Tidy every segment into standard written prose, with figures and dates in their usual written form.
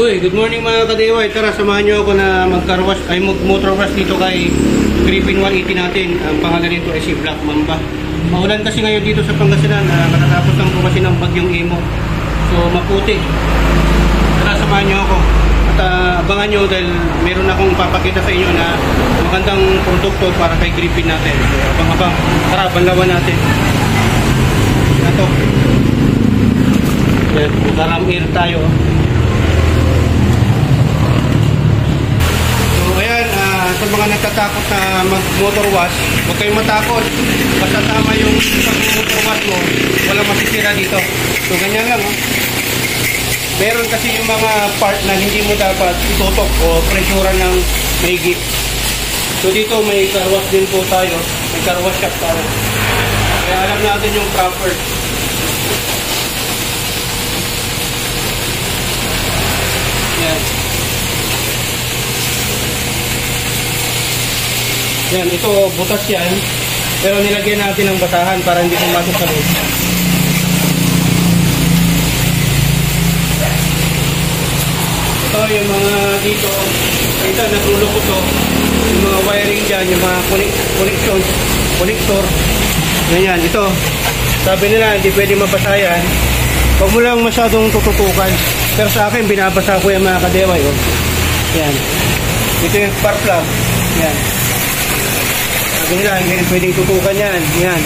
Uy, good morning mga ka-DIY. Tara, samahan nyo ako na mag-carwash, ay mag-motor wash dito kay Griffin 180 natin. Ang pangalan nito ay si Black Mamba. Maulan kasi ngayon dito sa Pangasinan. Katatapos lang po kasi ng bagyong Imo. So, maputi. Tara, samahan nyo ako. At abangan nyo dahil meron akong papakita sa inyo na magandang produkto para kay Griffin natin. So, abang-abang. Tara, banlawan natin. Ito. Garam air tayo. Sa mga natatakot na mag-motor wash, huwag kayong matakot. Basta tama yung pag-motor wash mo, walang masisira dito. So, ganyan lang. Oh. Meron kasi yung mga part na hindi mo dapat itutok o presyuran ng mahigit. So, dito may car wash din po tayo. May car wash shop tayo. Kaya alam natin yung proper. Yan. Yan, ito butas yan. Pero nilagyan natin ng basahan para hindi pumasok sa loob. Ito yung mga dito. Ito, nagulo ko to. Yung mga wiring dyan, yung mga connector. Ganyan, ito. Sabi nila, hindi pwede mabasa yan. Huwag mo lang masyadong tututukan. Pero sa akin, binabasa ko yung mga ka-DIY. Oh. Yan. Ito yung spark plug. Yan. Sabi nila, hindi pwedeng tutukan yan. Yan.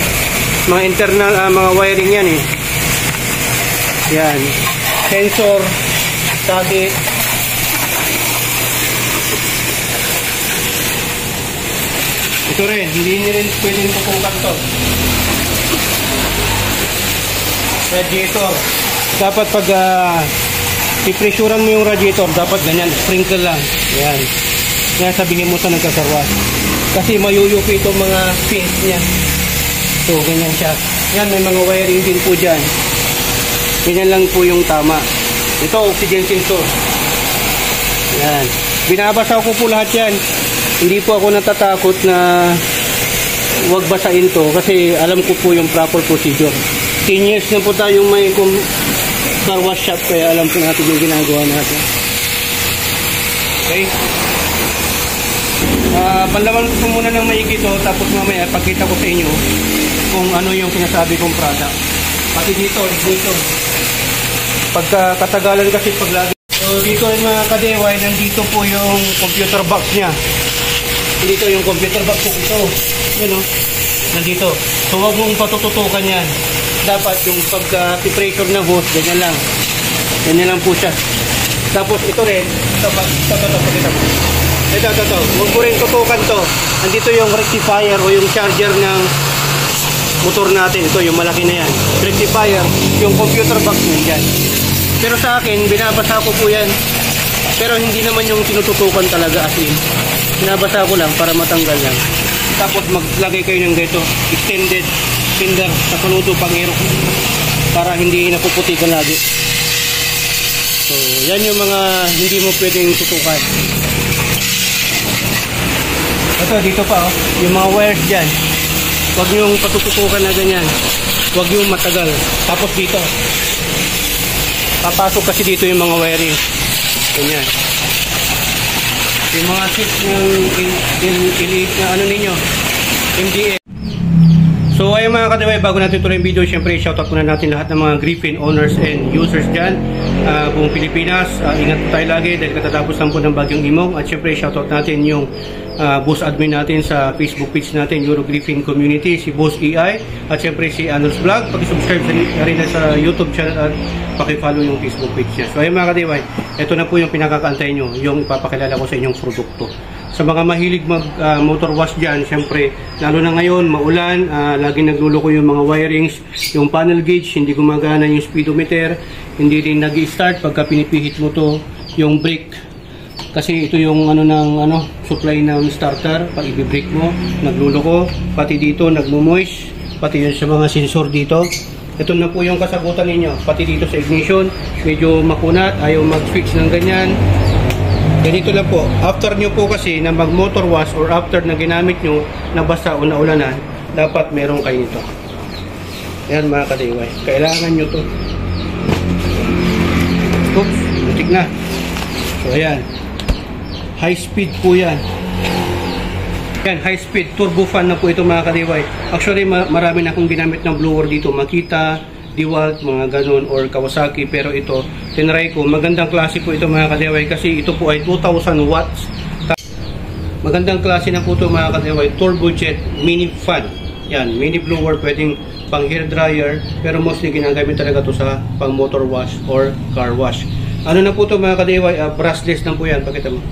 Mga internal, mga wiring yan eh. Yan. Sensor. Socket. Ito rin, hindi rin pwedeng tutukan to. Radiator. Dapat pag ipresyuran mo yung radiator, dapat ganyan, sprinkle lang. Yan. Yan, sabihin mo sa nagkasarwas. Kasi mayuyupi itong mga pins niya. So, ganyan siya. Yan, may mga wiring din po dyan. Ganyan lang po yung tama. Ito, oxygen sensor. Yan. Binabasa ko po lahat yan. Hindi po ako natatakot na huwag basahin to kasi alam ko po yung proper procedure. 10 years na po tayong may car wash shop kaya alam po natin yung ginagawa natin. Okay. Panlaman ko muna ng maigi ito tapos mamaya pakita ko sa inyo kung ano yung sinasabi kong product. Pati dito, ignition. Pagka katagalan kasi paglagi. So dito yung mga ka-DIY, nandito po yung computer box niya. Dito yung computer box ko ito. Yan o. Nandito. So huwag mong patututukan yan. Dapat yung pagka-pressure ng hose, ganyan lang. Ganyan lang po siya. Tapos ito rin. Ito. Huwag mo rin tutukan to. Andito yung rectifier o yung charger ng motor natin. Ito yung malaki na yan. Rectifier, yung computer box nandyan. Pero sa akin, binabasa ko po yan. Pero hindi naman yung tinututukan talaga as in. Binabasa ko lang para matanggal lang. Tapos maglagay kayo ng dito. Extended fender sa panuto pang-aero. Para hindi napuputikan lagi. So, yan yung mga hindi mo pwedeng tutukan. Ito, dito pa oh. Yung mga wires dyan. Huwag yung patututukan na ganyan. Huwag yung matagal. Tapos dito. Papasok kasi dito yung mga wiring. Ganyan. Yung mga switch ng ano ninyo. MDF. So ayun mga ka-DIY, bago natin tuloy yung video, syempre shoutout muna natin lahat ng mga Griffin owners and users dyan. Buong Pilipinas, ingat po tayo lagi dahil katatapos lang po ng bagyong Imong. At syempre shoutout natin yung boss admin natin sa Facebook page natin, Euro Griffin Community, si Boss EI. At syempre si Anos Vlog, pakisubscribe rin sa YouTube channel at pakifollow yung Facebook page niya. So ayun mga ka-DIY, ito na po yung pinakakaantay nyo, yung ipapakilala ko sa inyong produkto. Sa mga mahilig mag-motor wash dyan, syempre, lalo na ngayon, maulan, laging nagluloko yung mga wirings, yung panel gauge, hindi gumagana yung speedometer, hindi rin nag-i-start pagka pinipihit mo to yung brake. Kasi ito yung supply ng starter, pag i-brake mo, nagluloko, pati dito nagmo-moist, pati yun sa mga sensor dito. Ito na po yung kasagutan ninyo, pati dito sa ignition, medyo makunat, ayaw mag-switch ng ganyan. Ganito lang po, after nyo po kasi na mag-motor wash or after na ginamit nyo, nabasa o naulanan, dapat meron kayo nito. Ayan mga ka-DIY, kailangan nyo to. Oops, butik na. So ayan, high speed po yan. Yan, high speed turbo fan na po ito mga kadiway. Actually marami na akong ginamit ng blower dito, Makita, DeWalt, mga ganun, or Kawasaki, pero ito tinry ko. Magandang klase po ito mga kadiway kasi ito po ay 2000 watts. Magandang klase na po ito mga kadiway, turbojet mini fan. Yan, mini blower, pwedeng pang hair dryer, pero mostly ginagamit talaga to sa pang motor wash or car wash. Ano na po ito mga kadiway, brushless na po yan, pakita mo.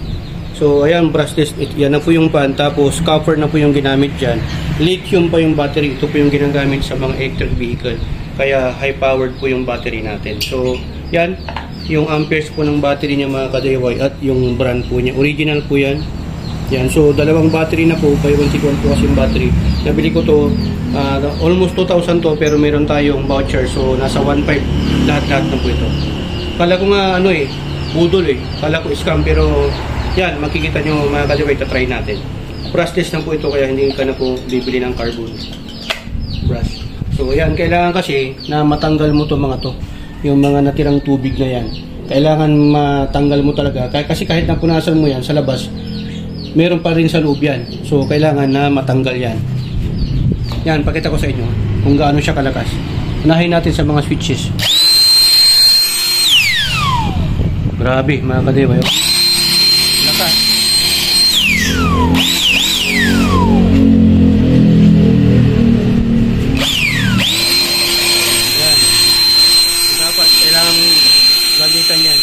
So ayan, brushless, yan na po yung pan, tapos copper na po yung ginamit dyan. Lithium pa yung battery, ito po yung ginagamit sa mga electric vehicle, kaya high powered po yung battery natin. So yan, yung amperes po ng battery niya mga kadiway, at yung brand po niya, original po yan. Yan, so dalawang battery na po, buy one take one po kasi yung battery. Nabili ko to, almost 2,000 to, pero meron tayong voucher, so nasa 1,500 lahat-lahat na po ito. Kala ko nga ano budol kala ko scam, pero yan, makikita nyo mga kadiway, try natin. Brushless na po ito, kaya hindi ka na po bibili ng carbon brush. So yan, kailangan kasi na matanggal mo to mga to, yung mga natirang tubig na yan. Kailangan matanggal mo talaga, kasi kahit napunasan mo yan sa labas, meron pa rin sa loob yan. So kailangan na matanggal yan. Yan, pakita ko sa inyo kung gaano siya kalakas. Unahin natin sa mga switches. Grabe mga kadiway, lakas. Yan, dapat kailangan lagitan yan.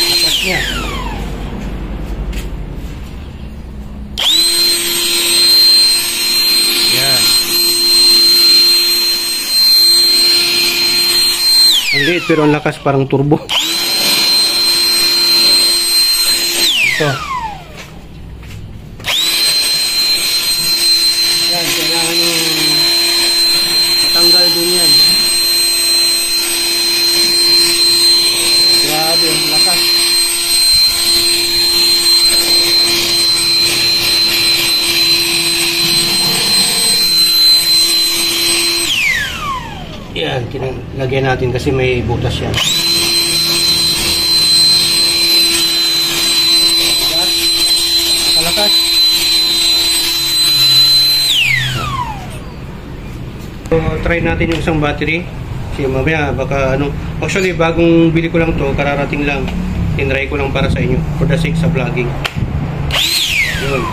Lakas niya. Ang liit pero ang lakas, parang turbo. Ito. Yan, kailangan yung matanggal din yan. Grabe, ang lakas. Yan, lagyan natin kasi may butas yan. Nakalakas. So, try natin yung isang battery. Kasi mamaya baka actually bagong bili ko lang to, kararating lang. Tinry ko lang para sa inyo, for the sake sa vlogging. Yun.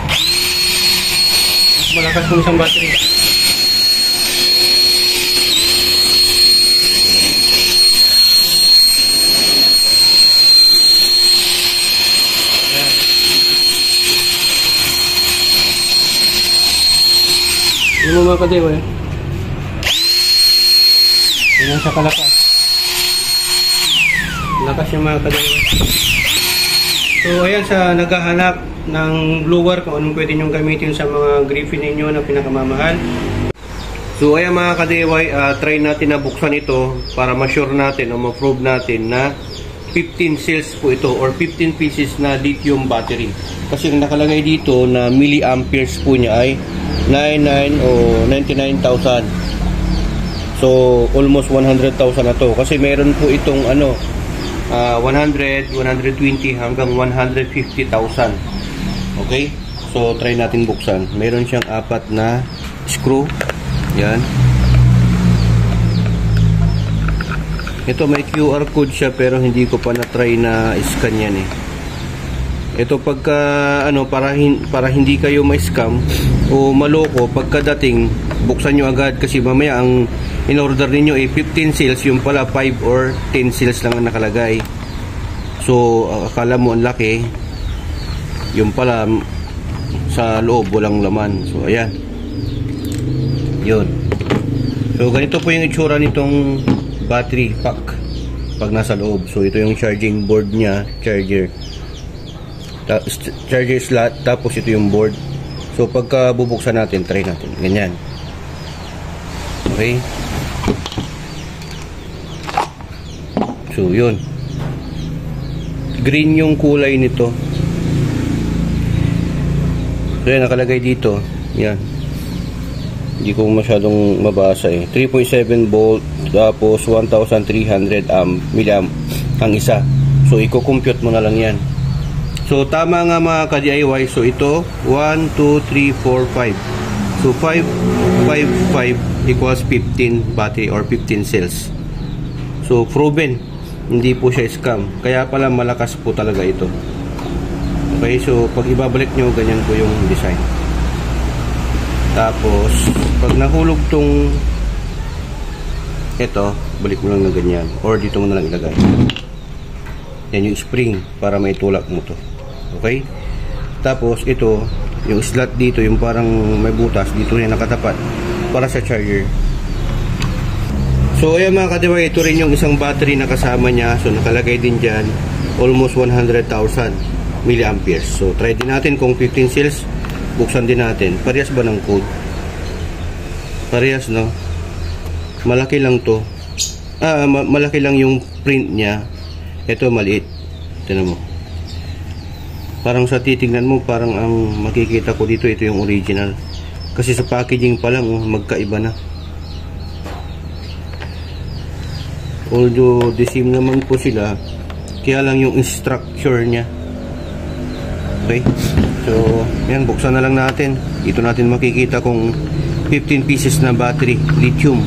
Mas malakas kung isang battery. Yung mga kadiway, yan sa kalakas. Lakas yung mga kadiway. So ayan, sa naghahanap ng blower, kung anong pwede nyo gamitin sa mga Griffin ninyo na pinakamamahal. So ayan mga kadiway, try natin na buksan ito para ma-sure natin o ma-prove natin na 15 cells po ito or 15 pieces na lithium battery. Kasi nakalagay dito na milliamperes po niya ay 99 o 99,000. So almost 100,000 na to. Kasi meron po itong 100, 120 hanggang 150,000. Okay? So try natin buksan. Meron siyang 4 na screw. Yan. Ito may QR code siya pero hindi ko pa na-try na scan yan Ito pagka para hindi kayo ma-scam o maloko, pagkadating buksan nyo agad kasi mamaya ang in-order niyo 15 cells, yung pala 5 or 10 cells lang ang nakalagay. So akala mo ang laki, yung pala sa loob walang laman. So ayan. Yun. So ganito po yung itsura nitong battery pack pag nasa loob. So ito yung charging board niya, charger slot, tapos ito yung board. So pagka bubuksan natin, try natin ganyan. Okay, so yun, green yung kulay nito. So yan, nakalagay dito. Yan. Hindi ko masyadong mabasa eh. 3.7 volt, tapos 1,300 milliamp ang isa. So, i-compute mo na lang yan. So, tama nga mga ka-DIY. So, ito, 1, 2, 3, 4, 5. So, 5, 5, 5 equals 15 battery or 15 cells. So, proven. Hindi po siya scam. Kaya pala malakas po talaga ito. Okay, so, pag ibabalik nyo, ganyan po yung design. Tapos, pag nahulog tong ito, balik mo lang na ganyan. Or dito mo na lang ilagay. Yan yung spring para may tulak mo to. Okay? Tapos, ito, yung slot dito, yung parang may butas, dito na nakatapat para sa charger. So, ayan mga ka-DIY, ito rin yung isang battery na kasama niya. So, nakalagay din dyan, almost 100,000 milliamperes. So, try din natin kung 15 cells. Buksan din natin. Parehas ba ng code? Parehas, no? Malaki lang to. Malaki lang yung print niya. Ito maliit. Tignan mo. Parang sa titignan mo, parang ang makikita ko dito, ito yung original. Kasi sa packaging pa lang, magkaiba na. Although, the same naman po sila. Kaya lang yung structure niya. Okay? So, yan, buksan na lang natin. Dito natin makikita kung 15 pieces na battery, lithium.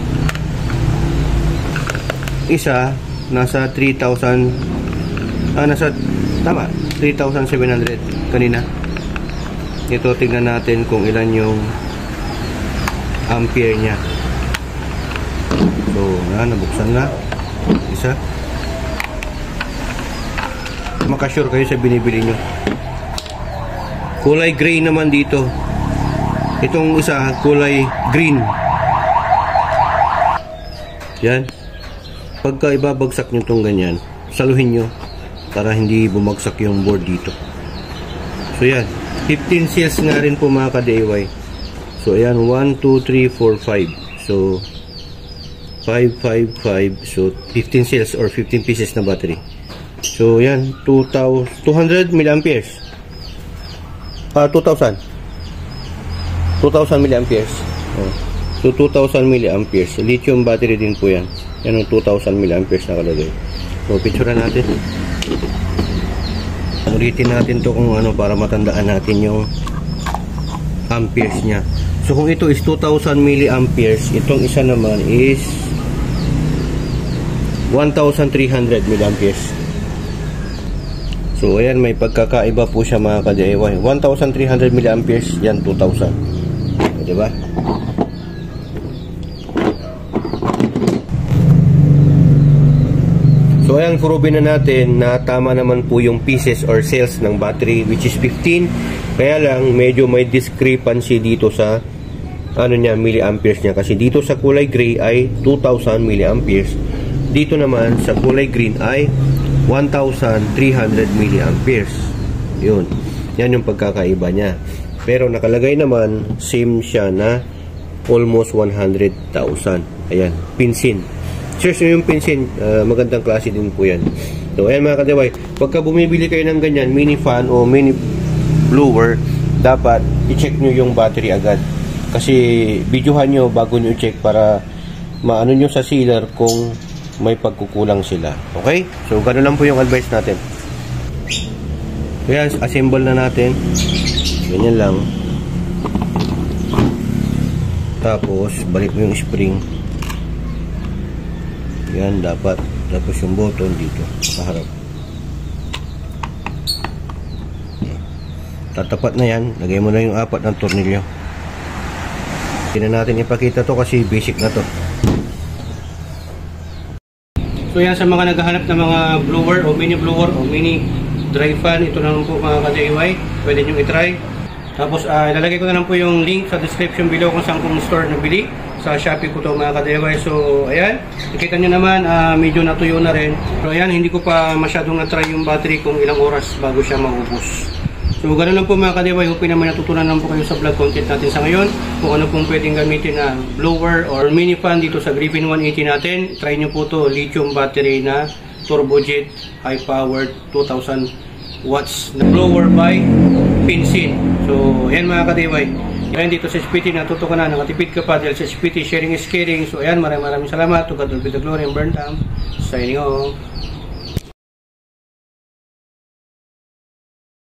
Isa, nasa 3,000, tama, 3,700 kanina. Ito, tingnan natin kung ilan yung ampere niya. So, nabuksan na. Isa. Makasure kayo sa binibili nyo. Kulay gray naman dito. Itong isa, kulay green. Yan. Pagka ibabagsak nyo itong ganyan, saluhin nyo para hindi bumagsak yung board dito. So yan. 15 cells nga rin po mga ka-DIY. So ayan, 1, 2, 3, 4, 5. So 5, 5, 5. So 15 cells or 15 pieces na battery. So yan, 200 milliamperes. 2,000 milliamperes. So 2,000 milliamperes. Lithium battery din po yan. Yan ang 2,000 milliamperes nakalagay. So picture natin. Ulitin natin to kung ano para matandaan natin yung amperes niya. So kung ito is 2,000 milliamperes, itong isa naman is 1,300 milliamperes. So, ayan, may pagkakaiba po siya mga ka-DIY. 1,300 milliamperes, yan 2,000. Diba? So, ayan, proven na natin na tama naman po yung pieces or cells ng battery, which is 15. Kaya lang, medyo may discrepancy dito sa milliamperes niya. Kasi dito sa kulay gray ay 2,000 milliamperes. Dito naman sa kulay green ay 1,300 milliamperes. Yun. Yan yung pagkakaiba niya. Pero nakalagay naman, same siya na almost 100,000. Ayan, pinsin. Search nyo yung pinsin. Magandang klase din po yan. So, ayan mga ka-DIY. Pagka bumibili kayo ng ganyan, mini fan o mini blower, dapat i-check nyo yung battery agad. Kasi videohan nyo bago nyo i-check para maano nyo sa sealer kung may pagkukulang sila. Okay? So, gano'n lang po yung advice natin. Kaya, assemble na natin. Ganyan lang. Tapos, balik mo yung spring. Yan, dapat. Tapos yung button dito, sa harap. Tatapat na yan. Lagay mo na yung 4 ng tornilyo. Hindi na natin ipakita to kasi basic na to. So yan, sa mga naghahanap ng mga blower o mini dry fan, ito na lang po mga ka-DIY. Pwede nyo i-try. Tapos ilalagay ko na lang po yung link sa description below kung saan kong store nabili. Sa Shopee ko to mga ka-DIY. So ayan, nakita nyo naman medyo natuyo na rin. So ayan, hindi ko pa masyadong na-try yung battery kung ilang oras bago siya maubos. So ganoon lang po mga ka-DIY. Hoping naman natutunan lang po kayo sa vlog content natin sa ngayon. Kung ano pong pwedeng gamitin na blower or mini fan dito sa Griffin 180 natin. Try nyo po to, lithium battery na turbojet, high powered, 2,000 watts na blower by Pinsin. So, ayan mga kadiway. Yan dito sa SPT, natuto ka na, nakatipid ka pa dahil sa SPT, sharing is caring. So, ayan, maraming salamat. To God will be the glory and burn time. Signing off.